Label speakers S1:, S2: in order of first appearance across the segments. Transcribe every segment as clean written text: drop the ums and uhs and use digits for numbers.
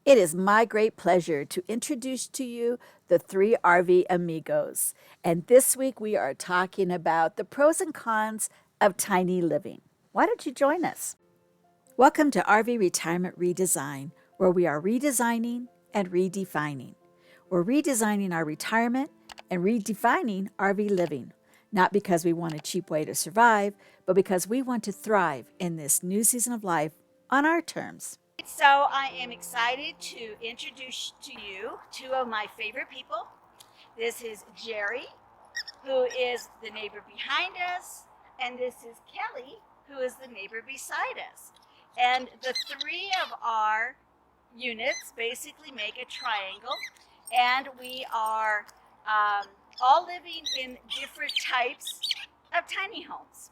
S1: It is my great pleasure to introduce to you the three RV Amigos. And this week we are talking about the pros and cons of tiny living. Why don't you join us? Welcome to RV Retirement Redesign, where we are redesigning and redefining. We're redesigning our retirement and redefining RV living, not because we want a cheap way to survive, but because we want to thrive in this new season of life on our terms. So I am excited to introduce to you two of my favorite people. This is Geri, who is the neighbor behind us, and this is Kelli, who is the neighbor beside us. And the three of our units basically make a triangle, and we are all living in different types of tiny homes.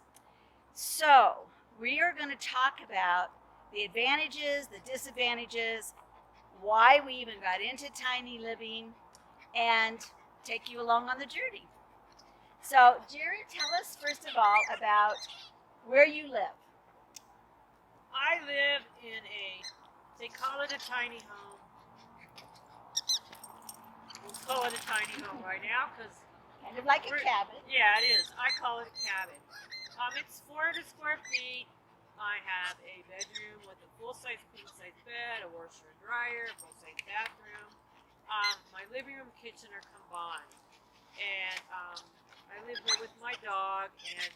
S1: So we are going to talk about the advantages, the disadvantages, why we even got into tiny living, and take you along on the journey. So, Geri, tell us first of all about where you live.
S2: I live in they call it a tiny home. We'll call it a tiny home right now because
S1: Kind of like a cabin.
S2: Yeah, it is. I call it a cabin. It's 400 square feet. I have a bedroom with a full-size queen-size bed, a washer and dryer, a full-size bathroom. My living room and kitchen are combined. And I live here with my dog, and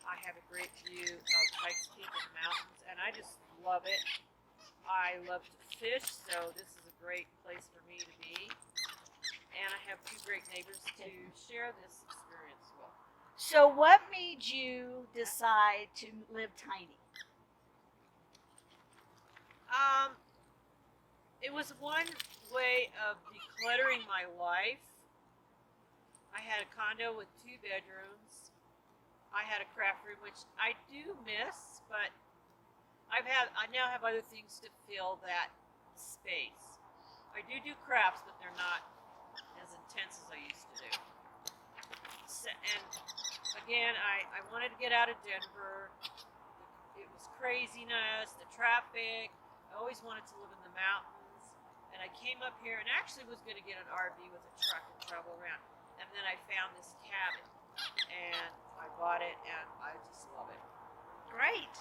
S2: I have a great view of Pikes Peak and the mountains, and I just love it. I love to fish, so this is a great place for me to be. And I have two great neighbors to share this experience with.
S1: So, what made you decide to live tiny?
S2: It was one way of decluttering my life. I had a condo with 2 bedrooms. I had a craft room, which I do miss, but I now have other things to fill that space. I do crafts, but they're not as intense as I used to do. So, and again, I wanted to get out of Denver. It was craziness, the traffic. I always wanted to live in the mountains. And I came up here and actually was going to get an RV with a truck and travel around. And then I found this cabin and I bought it and I just love it.
S1: Great.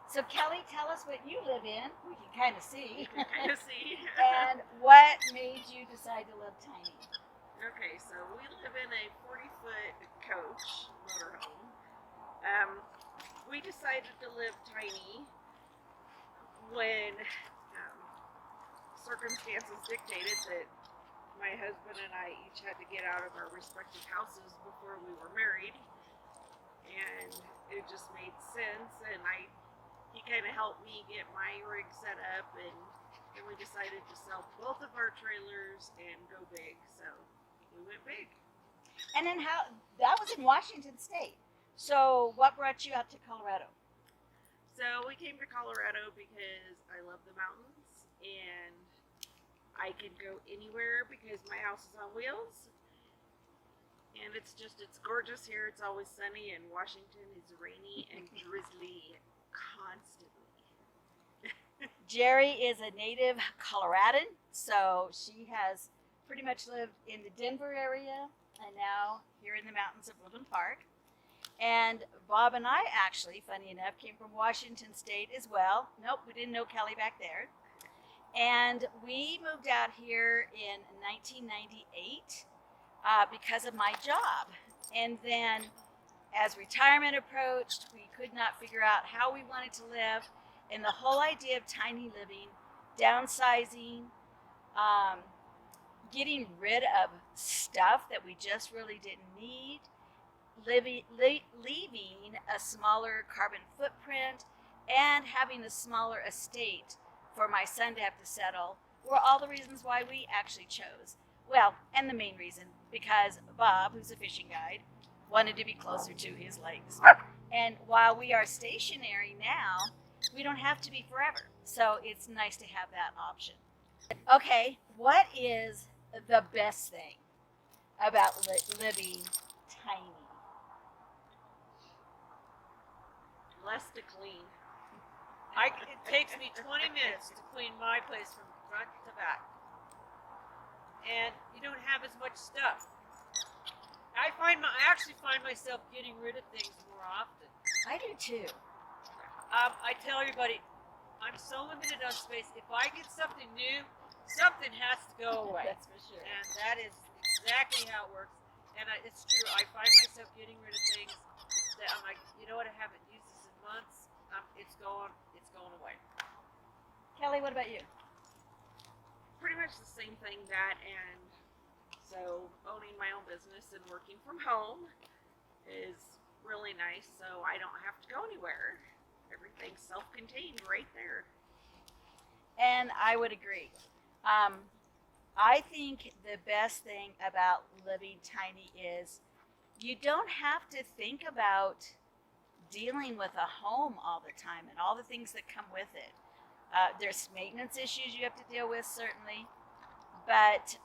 S1: So, Kelli, tell us what you live in. We can kind of see. And what made you decide to live tiny?
S3: Okay, so we live in a 40-foot coach motorhome. We decided to live tiny when circumstances dictated that my husband and I each had to get out of our respective houses before we were married, and it just made sense. And he kind of helped me get my rig set up, and then we decided to sell both of our trailers and go big. So we went big.
S1: And then that was in Washington State. So what brought you out to Colorado?
S3: So we came to Colorado because I love the mountains and I can go anywhere because my house is on wheels. And it's gorgeous here. It's always sunny, and Washington is rainy and drizzly constantly.
S1: Geri is a native Coloradan, so she has pretty much lived in the Denver area and now here in the mountains of Woodland Park. And Bob and I actually, funny enough, came from Washington State as well. Nope, we didn't know Kelli back there. And we moved out here in 1998 because of my job. And then as retirement approached, we could not figure out how we wanted to live. And the whole idea of tiny living, downsizing, getting rid of stuff that we just really didn't need, leaving a smaller carbon footprint, and having a smaller estate for my son to have to settle were all the reasons why we actually chose. Well, and the main reason, because Bob, who's a fishing guide, wanted to be closer to his lakes. And while we are stationary now, we don't have to be forever. So it's nice to have that option. Okay, what is the best thing about living tiny?
S3: Less to clean.
S2: It takes me 20 minutes to clean my place from front to back. And you don't have as much stuff. I actually find myself getting rid of things more often.
S1: I do too.
S2: I tell everybody, I'm so limited on space. If I get something new, something has to go away.
S1: That's for sure.
S2: And that is exactly how it works. And it's true. I find myself getting rid of things that I'm like, you know what? I haven't used this in months. It's going away.
S1: Kelly, what about you?
S3: Pretty much the same thing and so owning my own business and working from home is really nice, so I don't have to go anywhere. Everything's self-contained right there.
S4: And I would agree. I think the best thing about living tiny is you don't have to think about dealing with a home all the time and all the things that come with it. There's maintenance issues you have to deal with, certainly. But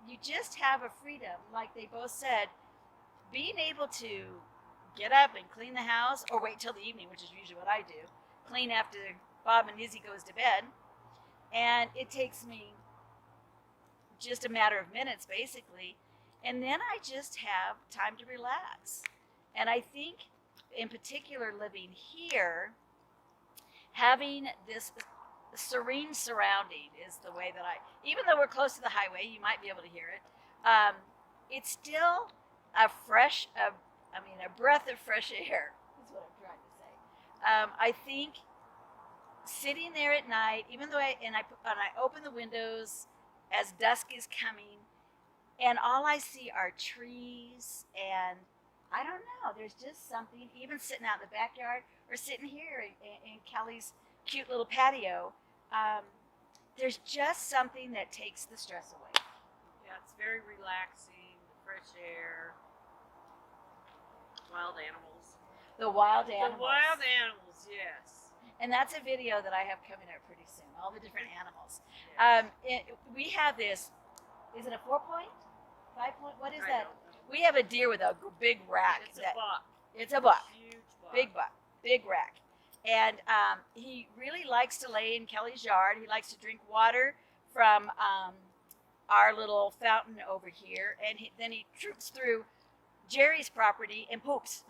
S4: you just have a freedom, like they both said, being able to get up and clean the house, or wait till the evening, which is usually what I do, clean after Bob and Izzy goes to bed. And it takes me just a matter of minutes, basically. And then I just have time to relax. And I think, in particular, living here, having this serene surrounding is the way that even though we're close to the highway, you might be able to hear it. It's still a breath of fresh air is what I'm trying to say. I think sitting there at night, even though I open the windows as dusk is coming, and all I see are trees, and I don't know, there's just something, even sitting out in the backyard or sitting here in Kelly's cute little patio, there's just something that takes the stress away.
S2: Yeah, it's very relaxing, fresh air, wild animals.
S4: The wild animals.
S2: The wild animals, yes.
S4: And that's a video that I have coming up pretty soon, all the different animals.
S2: Yes.
S4: We have this, is it a 4-point? 5-point? What is
S2: I
S4: that?
S2: don't know.
S4: We have a deer with a big rack.
S2: It's a buck.
S4: It's a buck.
S2: Huge buck.
S4: Big buck. Big rack. And he really likes to lay in Kelly's yard. He likes to drink water from our little fountain over here. And then he troops through Geri's property and poops.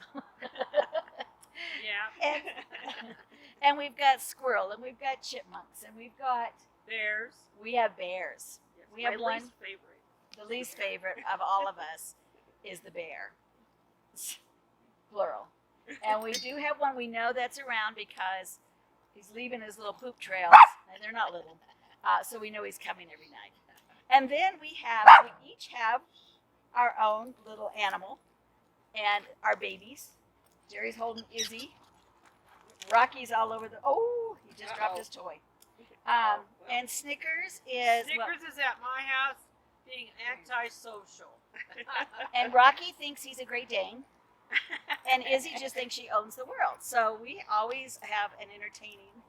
S2: Yeah.
S4: And we've got squirrel, and we've got chipmunks, and we've got
S2: Bears.
S4: we have bears.
S3: Yes,
S4: We have
S3: my
S4: one.
S3: least favorite.
S4: The least favorite of all of us is the bear, plural. And we do have one we know that's around because he's leaving his little poop trails, and they're not little, so we know he's coming every night. And then we each have our own little animal and our babies. Jerry's holding Izzy. Rocky's all over he just dropped his toy. And Snickers is
S2: Snickers is at my house being antisocial.
S4: and Rocky thinks he's a Great Dane, and Izzy just thinks she owns the world. So we always have an entertaining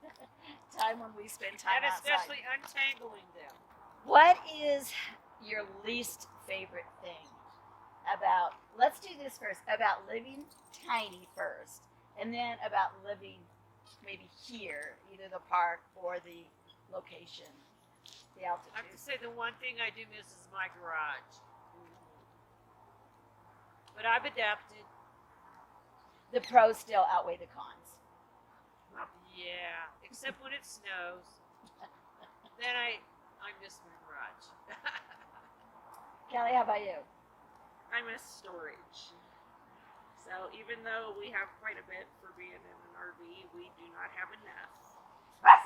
S4: time when we spend time
S2: And
S4: outside.
S2: especially untangling them.
S4: What is your least favorite thing about, let's do this first, about living tiny first, and then about living maybe here, either the park or the location, the
S2: I have to
S4: altitude.
S2: say the one thing I do miss is my garage. But I've adapted.
S4: The pros still outweigh the cons.
S2: Yeah, except when it snows. Then I miss my garage.
S4: Kelly, how about you?
S3: I miss storage. So even though we have quite a bit for being in an RV, we do not have enough.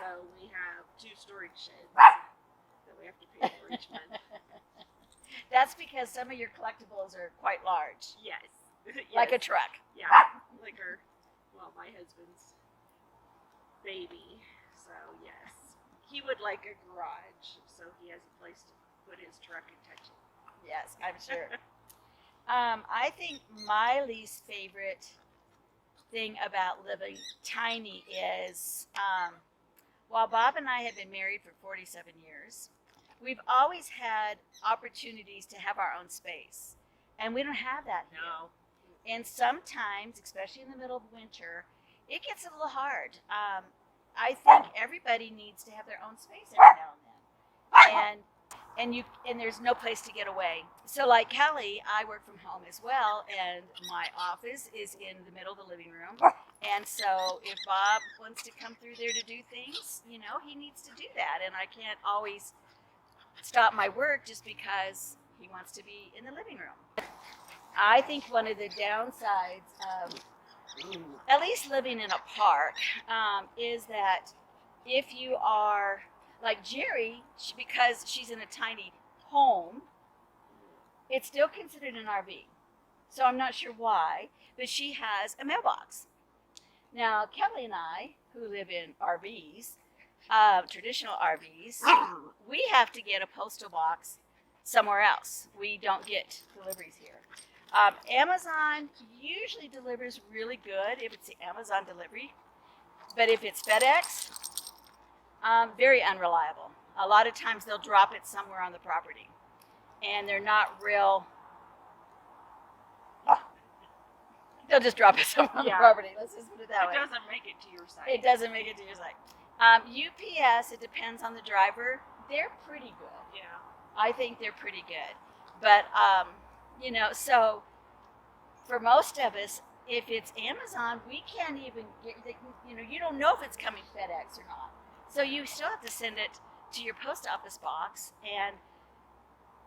S3: So we have 2 storage sheds that we have to pay for each month.
S4: That's because some of your collectibles are quite large,
S3: Yes.
S4: like a
S3: Yes.
S4: truck.
S3: Yeah, like my husband's baby. So yes, he would like a garage, so he has a place to put his truck and touch it.
S4: Yes, I'm sure. I think my least favorite thing about living tiny is, while Bob and I have been married for 47 years, we've always had opportunities to have our own space, and we don't have that here.
S2: No.
S4: And sometimes, especially in the middle of winter, it gets a little hard. I think everybody needs to have their own space every now and then. And there's no place to get away. So like Kelly, I work from home as well, and my office is in the middle of the living room. And so if Bob wants to come through there to do things, you know, he needs to do that. And I can't always stop my work just because he wants to be in the living room. I think one of the downsides of at least living in a park is that if you are like Geri, because she's in a tiny home, it's still considered an RV. So I'm not sure why, but she has a mailbox. Now, Kelli and I, who live in RVs, traditional RVs, we have to get a postal box somewhere else. We don't get deliveries here. Amazon usually delivers really good if it's the Amazon delivery, but if it's FedEx, very unreliable. A lot of times they'll drop it somewhere on the property, and they're not real. They'll just drop it somewhere on the property. Let's just put it that way.
S3: It doesn't make it to your site.
S4: It doesn't make it to your site. UPS, it depends on the driver. They're pretty good.
S3: Yeah.
S4: I think they're pretty good. But, you know, so for most of us, if it's Amazon, we can't even get, you know, you don't know if it's coming FedEx or not. So you still have to send it to your post office box, and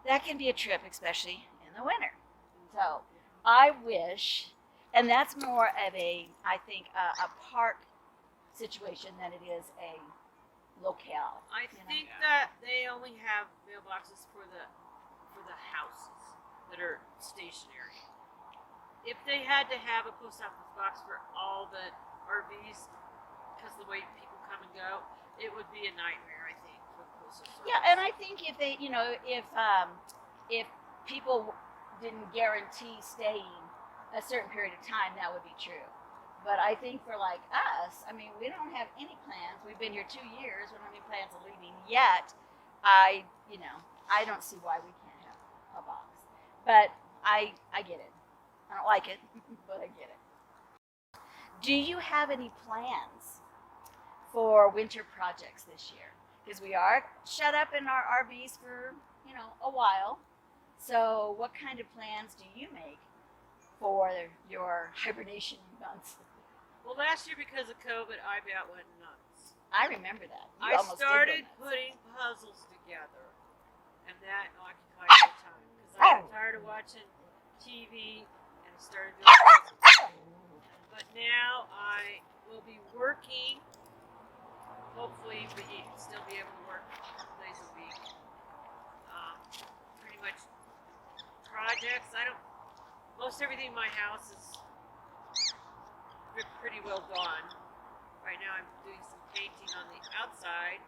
S4: that can be a trip, especially in the winter. So I wish, and that's more of a, I think, a park situation than it is a locale.
S2: I think that they only have mailboxes for the houses that are stationary. If they had to have a post office box for all the RVs, because the way people come and go, it would be a nightmare, I think, for the postal service.
S4: Yeah, and I think if they, you know, if people didn't guarantee staying a certain period of time, that would be true. But I think for like us, I mean, we don't have any plans. We've been here 2 years. We don't have any plans of leaving yet. I don't see why we can't have a box. But I get it. I don't like it, but I get it. Do you have any plans for winter projects this year? Because we are shut up in our RVs for, you know, a while. So what kind of plans do you make for your hibernation months?
S2: Well, last year, because of COVID, I about went nuts.
S4: I remember that. You
S2: I
S4: almost did go
S2: started
S4: nuts.
S2: putting puzzles together, and that occupied my time because I got tired of watching TV and I started doing puzzles. But now I will be working. Hopefully, still be able to work 2 days a week. Pretty much projects. Most everything in my house is pretty well done. Right now, I'm doing some painting on the outside,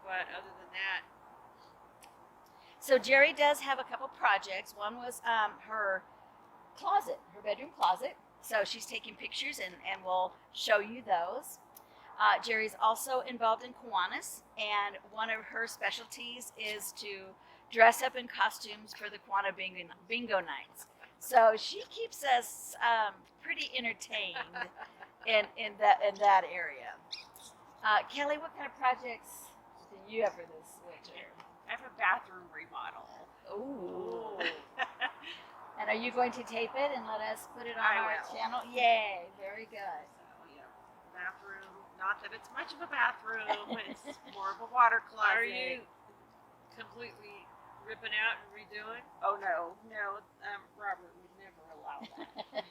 S2: but other than that,
S4: So Geri does have a couple projects. One was her closet, her bedroom closet. So she's taking pictures and we'll show you those. Geri's also involved in Kiwanis, and one of her specialties is to dress up in costumes for the Kiwana bingo nights. So she keeps us pretty entertained in that area. Kelli, what kind of projects do you have for this winter?
S3: I have a bathroom remodel.
S4: Ooh. And are you going to tape it and let us put it on
S3: I
S4: our
S3: will.
S4: channel? Yay, very good.
S3: So, yeah, bathroom. Not that it's much of a bathroom, it's more of a water closet.
S2: are you completely ripping out and redoing?
S3: Oh no, Robert would never allow that.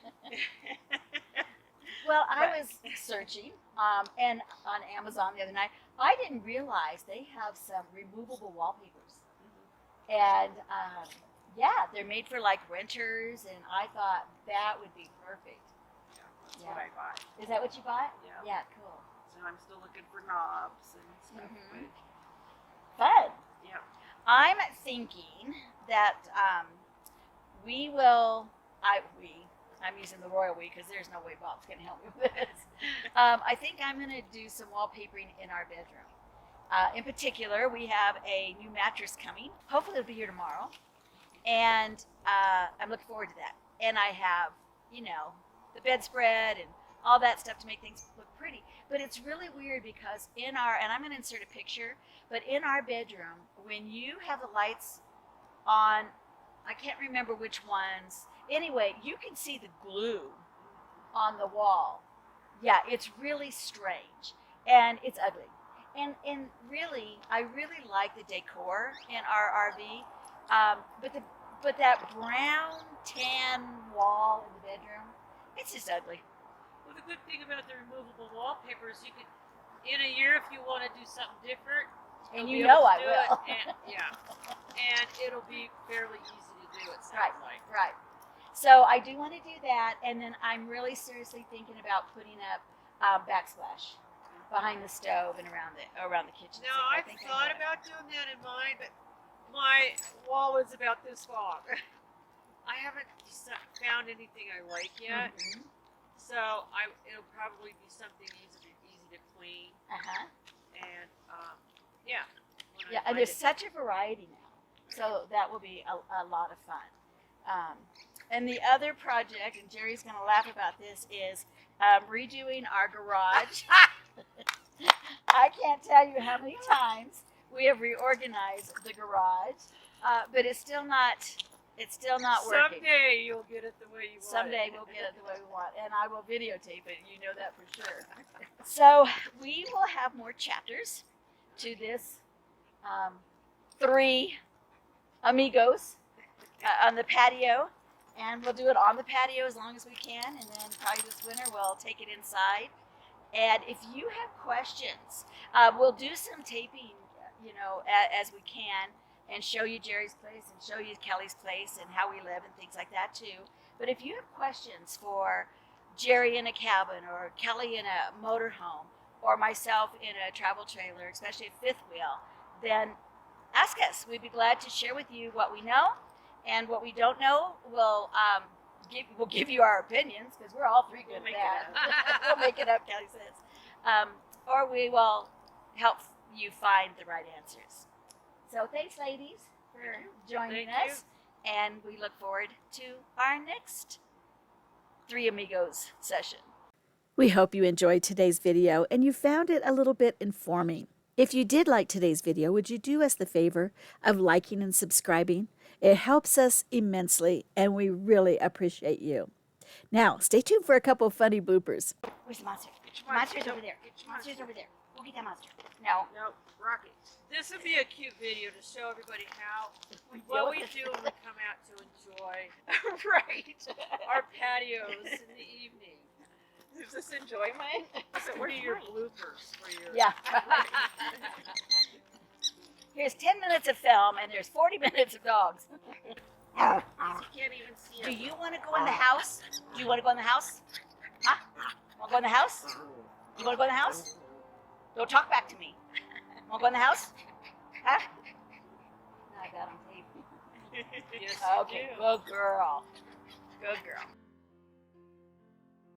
S4: Well, I was searching and on Amazon the other night. I didn't realize they have some removable wallpapers. And yeah, they're made for like renters, and I thought that would be perfect.
S3: Yeah, that's what I bought.
S4: Is that what you bought?
S3: Yeah.
S4: Yeah, cool.
S3: So I'm still looking for knobs and stuff.
S4: Mhm.
S3: But,
S4: Fun.
S3: yeah.
S4: I'm thinking that I'm using the royal we because there's no way Bob's going to help me with this. I think I'm going to do some wallpapering in our bedroom. In particular, we have a new mattress coming. Hopefully it'll be here tomorrow. And I'm looking forward to that. And I have, you know, the bedspread and all that stuff to make things look pretty. But it's really weird because in our, and I'm going to insert a picture, but in our bedroom, when you have the lights on, I can't remember which ones. Anyway, you can see the glue on the wall. Yeah, it's really strange and it's ugly. And really, I really like the decor in our RV. But that brown tan wall in the bedroom, it's just ugly.
S2: Well, the good thing about the removable wallpaper is you could, in a year, if you want to do something different,
S4: And
S2: you'll
S4: you
S2: be
S4: know
S2: able to
S4: I
S2: do
S4: will.
S2: It, and it'll be fairly easy to do. It
S4: Right,
S2: sounds like.
S4: right. So I do want to do that, and then I'm really seriously thinking about putting up backsplash behind the stove and around the kitchen
S2: Now,
S4: sink.
S2: I've thought about doing that in mine, but my wall is about this long. I haven't found anything I like yet,
S4: Mhm.
S2: so it'll probably be something easy to clean. And yeah. when I
S4: Yeah, and
S2: find
S4: there's
S2: it.
S4: such a variety now, so that will be a lot of fun. And the other project, and Geri's going to laugh about this, is redoing our garage. I can't tell you how many times we have reorganized the garage, but it's still not working.
S2: Someday you'll get it the way you want.
S4: Someday we'll get it the way we want, and I will videotape it. You know that for sure. So we will have more chapters to this 3 amigos on the patio, and we'll do it on the patio as long as we can, and then probably this winter we'll take it inside. And if you have questions, we'll do some taping, as we can, and show you Geri's place and show you Kelly's place and how we live and things like that too. But if you have questions for Geri in a cabin, or Kelly in a motorhome, or myself in a travel trailer, especially a fifth wheel, then ask us. We'd be glad to share with you what we know, and what we don't know, we'll give you our opinions, because we're all 3 good
S2: We'll
S4: at
S2: make
S4: that. We'll make it up, Kelly says. Or we will help you find the right answers. So thanks, ladies, for joining
S2: Thank
S4: us. And we look forward to our next 3 Amigos session.
S1: We hope you enjoyed today's video and you found it a little bit informing. If you did like today's video, would you do us the favor of liking and subscribing? It helps us immensely, and we really appreciate you. Now, stay tuned for a couple of funny bloopers.
S4: Where's the monster?
S3: Which
S4: Monster's
S3: monster?
S4: over there.
S3: Which
S4: Monster's
S3: monster?
S4: over there. We'll get that monster. No.
S3: Nope, Rocket.
S2: This would be a cute video to show everybody
S4: We
S2: what
S4: deal
S2: we
S4: with it.
S2: do when we come out to enjoy
S3: Right.
S2: our patios in the evening.
S3: Is this enjoyment? So what are your bloopers for your?
S4: Yeah. Here's 10 minutes of film, and there's 40 minutes of dogs.
S3: You can't even see
S4: Do
S3: it.
S4: you want to go in the house? Do you want to go in the house? Huh? Want to go in the house? You want to go in the house? Don't talk back to me. Want to go in the house? Huh? I got on tape.
S2: Yes,
S4: Okay,
S2: you do.
S4: good girl. Good girl.